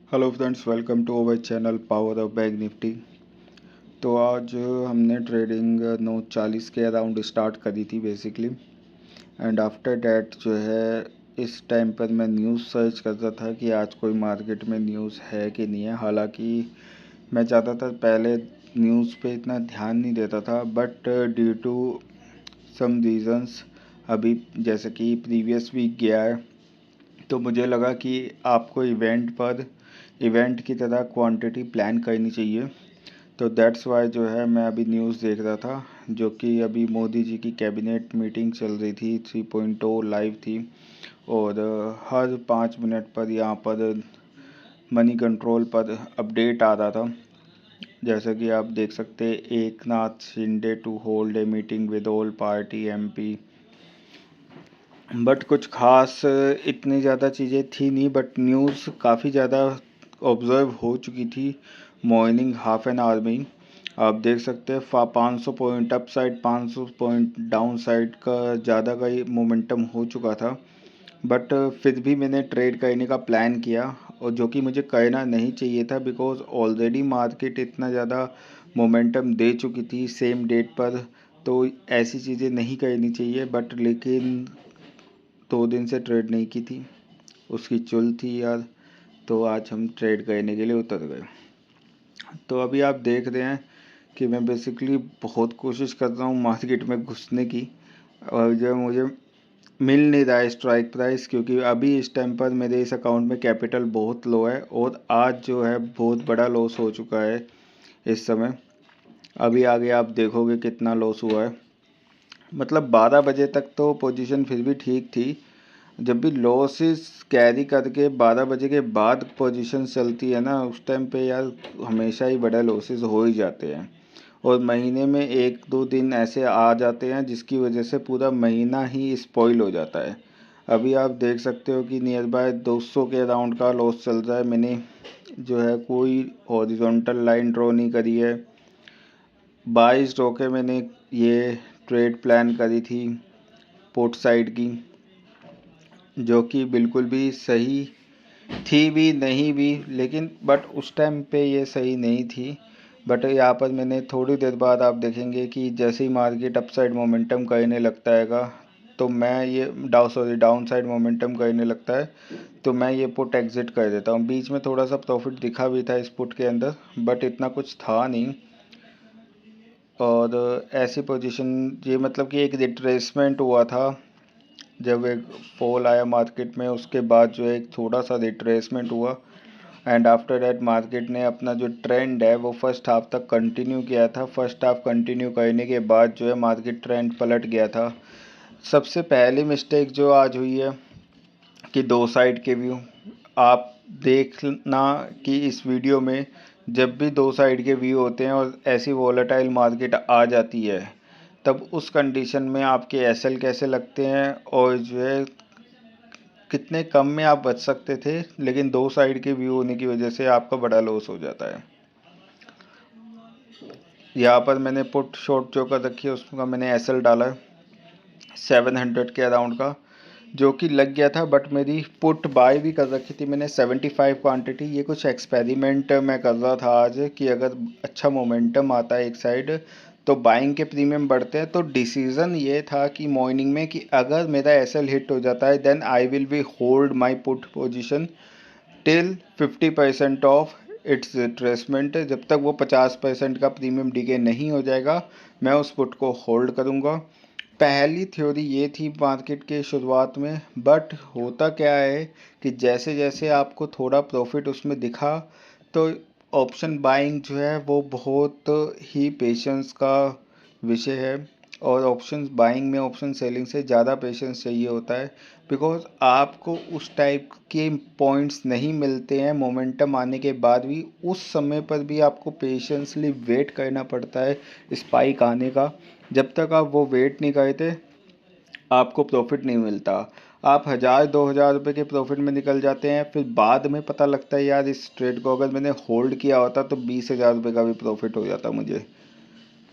Hello friends, welcome to our channel power of Bank Nifty. तो आज हमने trading 9:40 के अराउंड स्टार्ट करी थी बेसिकली। एंड आफ्टर डैट जो है इस टाइम पर मैं न्यूज़ सर्च कर रहा था कि आज कोई मार्केट में न्यूज़ है कि नहीं है। हालांकि मैं ज़्यादातर पहले न्यूज़ पे इतना ध्यान नहीं देता था, but due to some reasons अभी जैसे कि प्रीवियस वीक गया है, तो मुझे लगा कि आपको इवेंट की तरह क्वांटिटी प्लान करनी चाहिए। तो दैट्स वाई जो है मैं अभी न्यूज़ देख रहा था, जो कि अभी मोदी जी की कैबिनेट मीटिंग चल रही थी, 3.0 लाइव थी। और हर 5 मिनट पर यहाँ पर मनी कंट्रोल पर अपडेट आ रहा था। जैसे कि आप देख सकते हैं, Eknath Shinde to hold a meeting with all party MP. But कुछ खास इतनी ज़्यादा चीज़ें थी नहीं, बट न्यूज़ काफ़ी ज़्यादा ऑब्ज़र्व हो चुकी थी मॉर्निंग हाफ एन आवर में ही। आप देख सकते हैं 500 point up side, 500 point down side का ज़्यादा का ही मोमेंटम हो चुका था। बट फिर भी मैंने ट्रेड करने का प्लान किया, और जो कि मुझे करना नहीं चाहिए था, बिकॉज ऑलरेडी मार्केट इतना ज़्यादा मोमेंटम दे चुकी थी सेम डेट पर। तो ऐसी चीज़ें नहीं करनी चाहिए, बट लेकिन 2 दिन से ट्रेड नहीं की थी, उसकी चुल थी यार। तो आज हम ट्रेड करने के लिए उतर गए। तो अभी आप देख रहे हैं कि मैं बेसिकली बहुत कोशिश कर रहा हूँ मार्केट में घुसने की, और जो मुझे मिल नहीं रहा है स्ट्राइक प्राइस, क्योंकि अभी इस टाइम पर मेरे इस अकाउंट में कैपिटल बहुत लो है, और आज जो है बहुत बड़ा लॉस हो चुका है इस समय। अभी आगे आप देखोगे कितना लॉस हुआ है। मतलब 12 बजे तक तो पोजीशन फिर भी ठीक थी। जब भी लॉसेस कैरी करके 12 बजे के बाद पोजीशन चलती है ना, उस टाइम पे यार हमेशा ही बड़े लॉसेस हो ही जाते हैं। और महीने में 1-2 दिन ऐसे आ जाते हैं जिसकी वजह से पूरा महीना ही स्पॉइल हो जाता है। अभी आप देख सकते हो कि नियर बाय 200 के अराउंड का लॉस चल रहा है। मैंने जो है कोई हॉरिजॉन्टल लाइन ड्रॉ नहीं करी है। 22 ड्रॉ के मैंने ये ट्रेड प्लान करी थी पोर्ट साइड की, जो कि बिल्कुल भी सही थी भी नहीं भी, लेकिन बट उस टाइम पे ये सही नहीं थी। बट यहाँ पर मैंने थोड़ी देर बाद आप देखेंगे कि जैसे ही मार्केट अपसाइड मोमेंटम करने लगता हैगा, तो मैं ये डाउन साइड मोमेंटम करने लगता है, तो मैं ये पुट एग्जिट कर देता हूँ। बीच में थोड़ा सा प्रॉफिट दिखा भी था इस पुट के अंदर, बट इतना कुछ था नहीं। और ऐसी पोजीशन ये मतलब कि एक रिट्रेसमेंट हुआ था, जब एक फॉल आया मार्केट में, उसके बाद जो है एक थोड़ा सा रिट्रेसमेंट हुआ। एंड आफ्टर दैट मार्केट ने अपना जो ट्रेंड है वो फर्स्ट हाफ तक कंटिन्यू किया था। फर्स्ट हाफ कंटिन्यू करने के बाद जो है मार्केट ट्रेंड पलट गया था। सबसे पहली मिस्टेक जो आज हुई है कि 2 साइड के व्यू आप देखना, कि इस वीडियो में जब भी 2 साइड के व्यू होते हैं और ऐसी वॉलेटाइल मार्केट आ जाती है, तब उस कंडीशन में आपके एसएल कैसे लगते हैं, और जो है कितने कम में आप बच सकते थे। लेकिन 2 साइड के व्यू होने की वजह से आपका बड़ा लॉस हो जाता है। यहाँ पर मैंने पुट शॉर्ट जो कर रखी है, उसका मैंने एसएल डाला है 700 के अराउंड का, जो कि लग गया था। बट मेरी पुट बाय भी कर रखी थी मैंने 75 क्वांटिटी। ये कुछ एक्सपेरिमेंट मैं कर रहा था आज, कि अगर अच्छा मोमेंटम आता है एक साइड तो बाइंग के प्रीमियम बढ़ते हैं। तो डिसीज़न ये था कि मॉर्निंग में कि अगर मेरा एसएल हिट हो जाता है, then I will be hold my put position till 50% of its retracement. जब तक वो 50% का प्रीमियम डीके नहीं हो जाएगा, मैं उस पुट को होल्ड करूँगा। पहली थ्योरी ये थी मार्केट के शुरुआत में। बट होता क्या है कि जैसे जैसे आपको थोड़ा प्रॉफिट उसमें दिखा, तो ऑप्शन बाइंग जो है वो बहुत ही पेशेंस का विषय है। और ऑप्शन बाइंग में ऑप्शन सेलिंग से ज़्यादा पेशेंस चाहिए होता है, बिकॉज आपको उस टाइप के पॉइंट्स नहीं मिलते हैं मोमेंटम आने के बाद भी। उस समय पर भी आपको पेशेंसली वेट करना पड़ता है स्पाइक आने का। जब तक आप वो वेट नहीं करते, आपको प्रॉफिट नहीं मिलता। आप 1000-2000 रुपये के प्रॉफिट में निकल जाते हैं, फिर बाद में पता लगता है यार इस ट्रेड को अगर मैंने होल्ड किया होता तो 20,000 रुपये का भी प्रॉफिट हो जाता मुझे।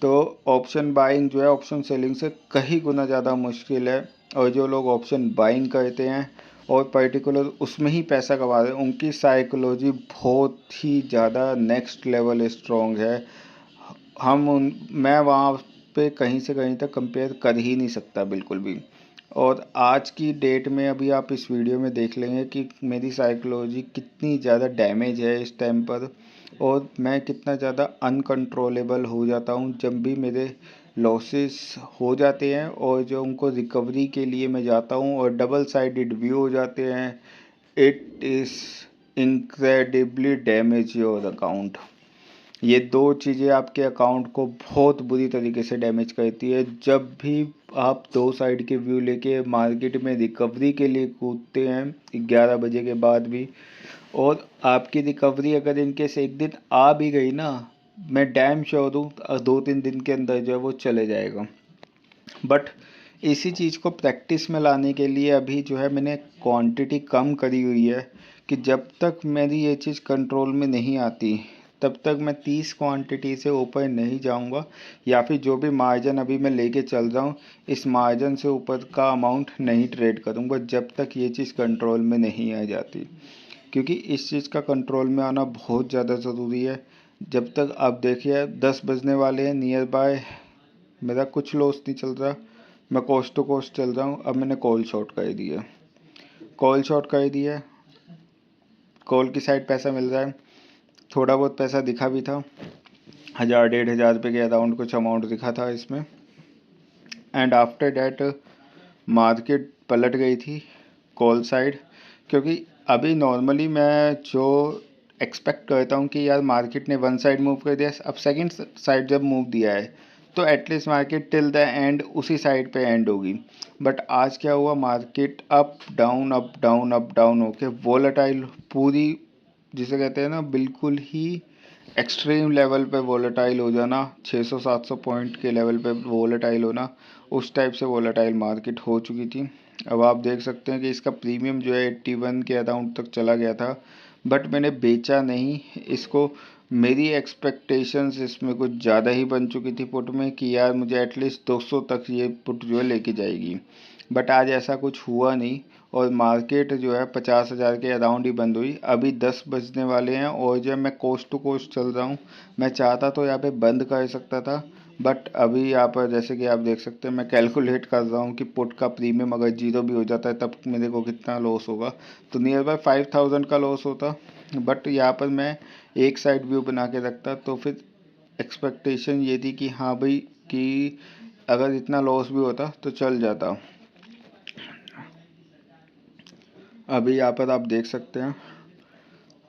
तो ऑप्शन बाइंग जो है ऑप्शन सेलिंग से कहीं गुना ज़्यादा मुश्किल है। और जो लोग ऑप्शन बाइंग करते हैं और पर्टिकुलर उसमें ही पैसा कमा रहे हैं, उनकी साइकोलॉजी बहुत ही ज़्यादा नेक्स्ट लेवल स्ट्रॉन्ग है। मैं वहाँ पे कहीं से कहीं तक कंपेयर कर ही नहीं सकता बिल्कुल भी। और आज की डेट में अभी आप इस वीडियो में देख लेंगे कि मेरी साइकोलॉजी कितनी ज़्यादा डैमेज है इस टाइम पर, और मैं कितना ज़्यादा अनकंट्रोलेबल हो जाता हूँ जब भी मेरे लॉसेस हो जाते हैं, और जो उनको रिकवरी के लिए मैं जाता हूँ और डबल साइडेड व्यू हो जाते हैं। It is incredibly damage your account. ये दो चीज़ें आपके अकाउंट को बहुत बुरी तरीके से डैमेज करती है। जब भी आप दो साइड के व्यू लेके मार्केट में रिकवरी के लिए कूदते हैं 11 बजे के बाद भी, और आपकी रिकवरी अगर इनकेस एक दिन आ भी गई ना, मैं डैम श्योर हूँ 2-3 दिन के अंदर जो है वो चले जाएगा। बट इसी चीज़ को प्रैक्टिस में लाने के लिए अभी जो है मैंने क्वांटिटी कम करी हुई है कि जब तक मेरी ये चीज़ कंट्रोल में नहीं आती तब तक मैं 30 क्वांटिटी से ऊपर नहीं जाऊंगा, या फिर जो भी मार्जिन अभी मैं लेके चल रहा हूँ इस मार्जिन से ऊपर का अमाउंट नहीं ट्रेड करूँगा जब तक ये चीज़ कंट्रोल में नहीं आ जाती। क्योंकि इस चीज़ का कंट्रोल में आना बहुत ज़्यादा ज़रूरी है। जब तक आप देखिए 10 बजने वाले हैं, नियर बाय मेरा कुछ लॉस नहीं चल रहा, मैं कोस्ट टू कोस्ट चल रहा हूँ। अब मैंने कॉल शॉर्ट कर दिया, कॉल शॉर्ट कर दिया, कॉल की साइड पैसा मिल रहा है, थोड़ा बहुत पैसा दिखा भी था, 1000-1500 रुपये के अराउंड कुछ अमाउंट दिखा था इसमें। एंड आफ्टर डैट मार्केट पलट गई थी कॉल साइड, क्योंकि अभी नॉर्मली मैं जो एक्सपेक्ट करता हूँ कि यार मार्केट ने वन साइड मूव कर दिया, अब सेकंड साइड जब मूव दिया है तो at least market till the end उसी साइड पे एंड होगी। बट आज क्या हुआ, market up down up down up down होके वोलेटाइल पूरी, जिसे कहते हैं ना बिल्कुल ही एक्सट्रीम लेवल पे वोलेटाइल हो जाना, 600-700 पॉइंट के लेवल पे वोलेटाइल होना, उस टाइप से वोलेटाइल मार्केट हो चुकी थी। अब आप देख सकते हैं कि इसका प्रीमियम जो है 81 के अराउंड तक चला गया था, बट मैंने बेचा नहीं इसको। मेरी एक्सपेक्टेशंस इसमें कुछ ज़्यादा ही बन चुकी थी पुट में कि यार मुझे एटलीस्ट 200 तक ये पुट जो है लेके जाएगी, बट आज ऐसा कुछ हुआ नहीं, और मार्केट जो है 50,000 के अराउंड ही बंद हुई। अभी 10 बजने वाले हैं और जब मैं कोस्ट टू कोस्ट चल रहा हूँ, मैं चाहता तो यहाँ पे बंद कर सकता था, बट अभी यहाँ पर जैसे कि आप देख सकते हैं मैं कैलकुलेट कर रहा हूँ कि पुट का प्रीमियम अगर जीरो भी हो जाता है तब मेरे को कितना लॉस होगा, तो नियर बाय 5000 का लॉस होता। बट यहाँ पर मैं एक साइड व्यू बना के रखता तो फिर एक्सपेक्टेशन ये थी कि हाँ भाई कि अगर इतना लॉस भी होता तो चल जाता। अभी यहाँ पर आप देख सकते हैं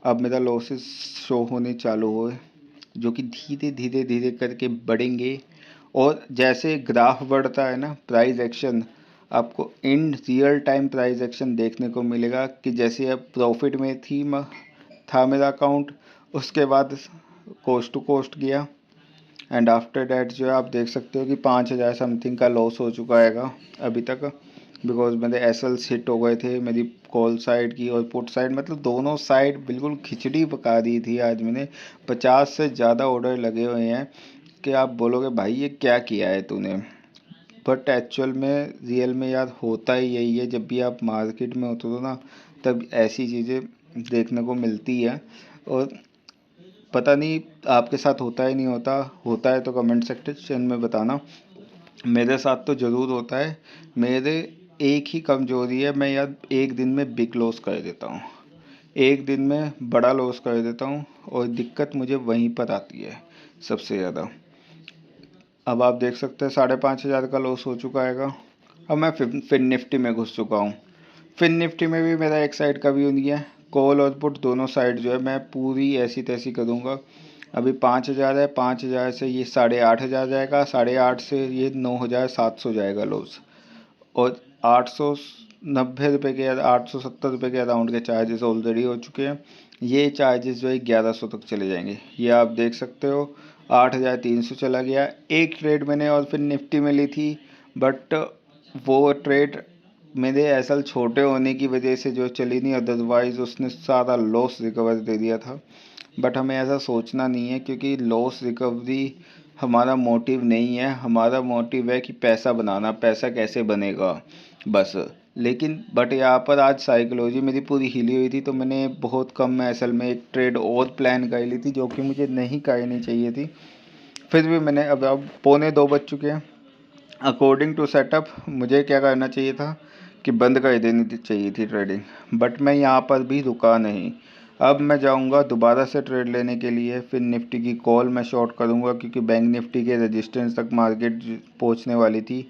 अब मेरा लॉसेस शो होने चालू हुए, जो कि धीरे धीरे धीरे करके बढ़ेंगे। और जैसे ग्राफ बढ़ता है ना प्राइस एक्शन, आपको in real time price action देखने को मिलेगा कि जैसे अब प्रॉफिट में था मेरा अकाउंट, उसके बाद कोस्ट टू कोस्ट गया, एंड आफ्टर डैट जो है आप देख सकते हो कि 5000 समथिंग का लॉस हो चुका है अभी तक, बिकॉज मेरे एसएल्स हिट हो गए थे, मेरी कॉल साइड की और पुट साइड, मतलब दोनों साइड बिल्कुल खिचड़ी पका दी थी। आज मैंने 50 से ज़्यादा ऑर्डर लगे हुए हैं कि आप बोलोगे भाई ये क्या किया है तूने, बट एक्चुअल में रियल में यार होता ही यही है। जब भी आप मार्केट में होते हो ना तब ऐसी चीज़ें देखने को मिलती है, और पता नहीं आपके साथ होता ही नहीं होता, होता है तो कमेंट सेक्शन में बताना। मेरे साथ तो ज़रूर होता है। मेरे एक ही कमज़ोरी है, मैं यार एक दिन में बिग लॉस कर देता हूँ, एक दिन में बड़ा लॉस कर देता हूँ, और दिक्कत मुझे वहीं पर आती है सबसे ज़्यादा। अब आप देख सकते हैं 5,500 का लॉस हो चुका है। अब मैं फिर निफ्टी में घुस चुका हूँ। फिर निफ्टी में भी मेरा एक साइड का व्यू नहीं है, कॉल और पुट दोनों साइड जो है मैं पूरी ऐसी तैसी करूँगा। अभी 5,000 है, 5,000 से ये 8,500 जाएगा, 8,500 से ये 9,700 जाएगा लॉस, और 890 रुपये के 870 रुपये के अराउंड के चार्जेस ऑलरेडी हो चुके हैं। ये चार्जेस जो है 1100 तक चले जाएंगे, ये आप देख सकते हो। 8,300 चला गया। एक ट्रेड मैंने और फिर निफ्टी में ली थी, बट वो ट्रेड मेरे एसएल छोटे होने की वजह से जो चली नहीं, अदरवाइज़ उसने सारा लॉस रिकवर दे दिया था। बट हमें ऐसा सोचना नहीं है, क्योंकि लॉस रिकवरी हमारा मोटिव नहीं है। हमारा मोटिव है कि पैसा बनाना, पैसा कैसे बनेगा बस। लेकिन बट यहाँ पर आज साइकोलॉजी मेरी पूरी हिली हुई थी, तो मैंने बहुत कम में असल में एक ट्रेड और प्लान कर ली थी जो कि मुझे नहीं करनी चाहिए थी। फिर भी मैंने अब 1:45 बज चुके हैं। अकॉर्डिंग टू सेटअप मुझे क्या करना चाहिए था कि बंद कर देनी चाहिए थी ट्रेडिंग, बट मैं यहाँ पर भी रुका नहीं। अब मैं जाऊँगा दोबारा से ट्रेड लेने के लिए। फिर निफ्टी की कॉल मैं शॉर्ट करूँगा क्योंकि बैंक निफ्टी के रेजिस्टेंस तक मार्केट पहुँचने वाली थी,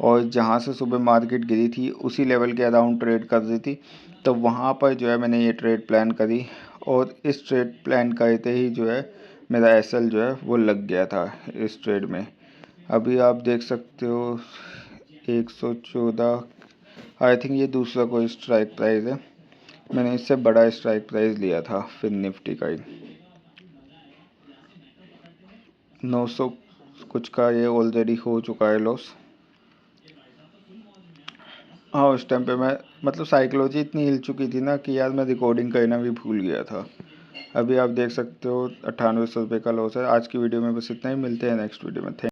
और जहाँ से सुबह मार्केट गिरी थी उसी लेवल के अराउंड ट्रेड कर रही थी। तो वहाँ पर जो है मैंने ये ट्रेड प्लान करी, और इस ट्रेड प्लान करते ही जो है मेरा एसएल जो है वो लग गया था इस ट्रेड में। अभी आप देख सकते हो 114, आई थिंक ये दूसरा कोई स्ट्राइक प्राइस है। मैंने इससे बड़ा स्ट्राइक प्राइस लिया था फिर निफ्टी का ही। 900 कुछ का ये ऑलरेडी हो चुका है लॉस। हाँ, उस टाइम पे मैं मतलब साइकोलॉजी इतनी हिल चुकी थी ना कि यार मैं रिकॉर्डिंग करना भी भूल गया था। अभी आप देख सकते हो 9800 रुपये का लॉस है। आज की वीडियो में बस इतना ही, मिलते हैं नेक्स्ट वीडियो में। थैंक